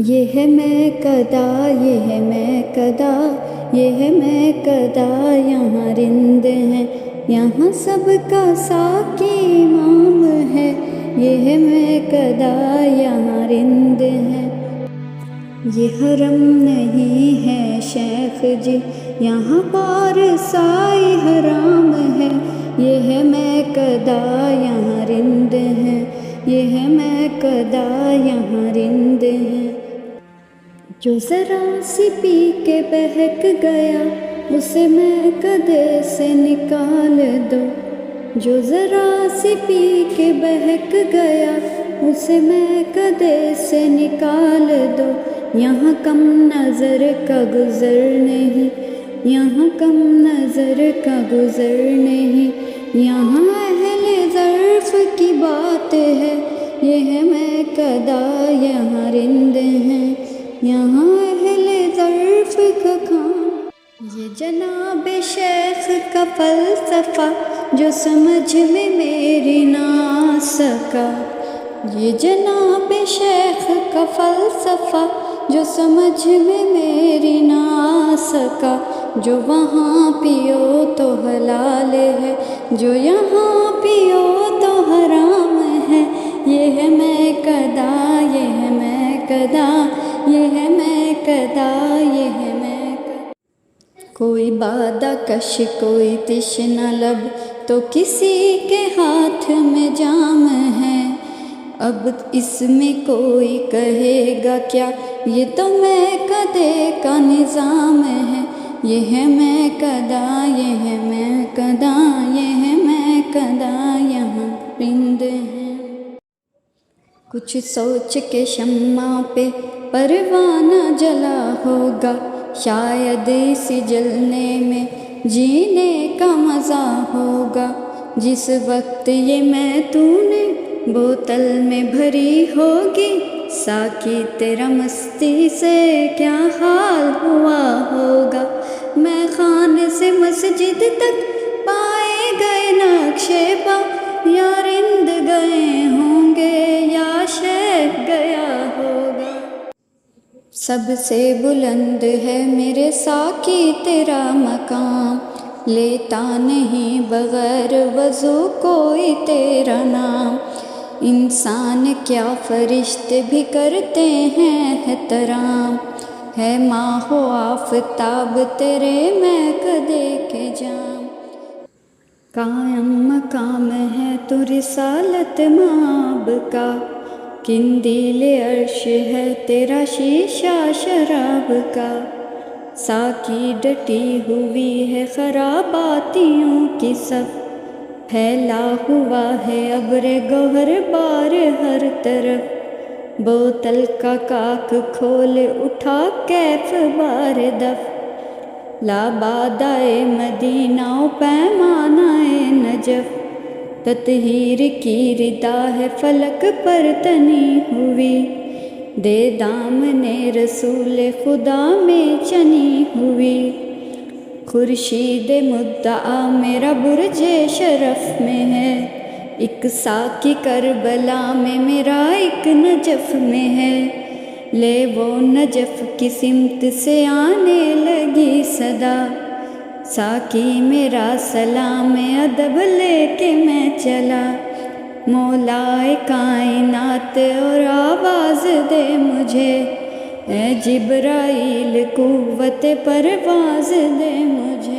یہ ہے میں کدا، یہ ہے میں کدا، یہ ہے میں کدا، یہاں رند ہیں، یہاں سب کا ساقی امام ہے۔ یہ ہے میں کدا، یہاں رند ہیں۔ یہ حرم نہیں ہے شیخ جی، یہاں پارسائی حرام ہے۔ یہ ہے میں کدا، یہاں رند ہیں، یہ ہے میں کدا، یہاں رند ہیں۔ جو ذرا سی پی کے بہک گیا، اسے میں کدے سے نکال دو۔ جو ذرا سی پی کے بہک گیا، اسے میں کدے سے نکال دو۔ یہاں کم نظر کا گزر نہیں، یہاں کم نظر کا گزر نہیں، یہاں اہل ظرف کی بات ہے۔ یہ ہے میں کدا، یہاں رند ہیں، یہاں اہل ظرف کا کام۔ یہ جناب شیخ کا فلسفہ جو سمجھ میں میری نہ آ سکا۔ یہ جناب شیخ کا فلسفہ جو سمجھ میں میری نہ آ سکا۔ جو وہاں پیو تو حلال ہے، جو یہاں پیو تو حرام ہے۔ یہ ہے میں کدا، یہ ہے میں کدا، یہ ہے میں کدا، یہ ہے میں کدا۔ کوئی بادہ کش، کوئی تشنہ لب، تو کسی کے ہاتھ میں جام ہے۔ اب اس میں کوئی کہے گا کیا، یہ تو میں کدے کا نظام ہے۔ یہ ہے میں کدا، یہ ہے میں کدا، یہ ہے میں کدا، یہاں رند ہیں۔ کچھ سوچ کے شمع پہ پروانہ جلا ہوگا، شاید اس جلنے میں جینے کا مزہ ہوگا۔ جس وقت یہ میں تو نے بوتل میں بھری ہوگی، ساقی تیرا مستی سے کیا حال ہوا ہوگا۔ میں خانے سے مسجد تک پائے گئے نقشے پا، یا رند گئے ہوں گے یا شیخ گیا ہوگا۔ سب سے بلند ہے میرے ساقی تیرا مقام، لیتا نہیں بغیر وضو کوئی تیرا نام۔ انسان کیا فرشتے بھی کرتے ہیں احترام، ہے ماہ و آفتاب تیرے میں کدے کے جام۔ قائم مقام ہے تو رسالت مآب کا، قندیل عرش ہے تیرا شیشہ شراب کا۔ ساقی ڈٹی ہوئی ہے خراباتیوں کی صف، پھیلا ہوا ہے ابر گوہر بار ہر طرف۔ بوتل کا کاک کھول اٹھا کیف بار دف، لابادائے مدینہ و پیمانۂ نجف۔ تطہیر کی ردا ہے فلک پر تنی ہوئی، دے دامن رسول خدا میں چنی ہوئی۔ خورشید مدعا میرا برج شرف میں ہے، ایک ساقی کربلا میں میرا ایک نجف میں ہے۔ لے وہ نجف کی سمت سے آنے لگی صدا، ساقی میرا سلام ادب لے کے میں چلا۔ مولا کائنات اور آواز دے مجھے، اے جبرائیل قوت پرواز دے مجھے۔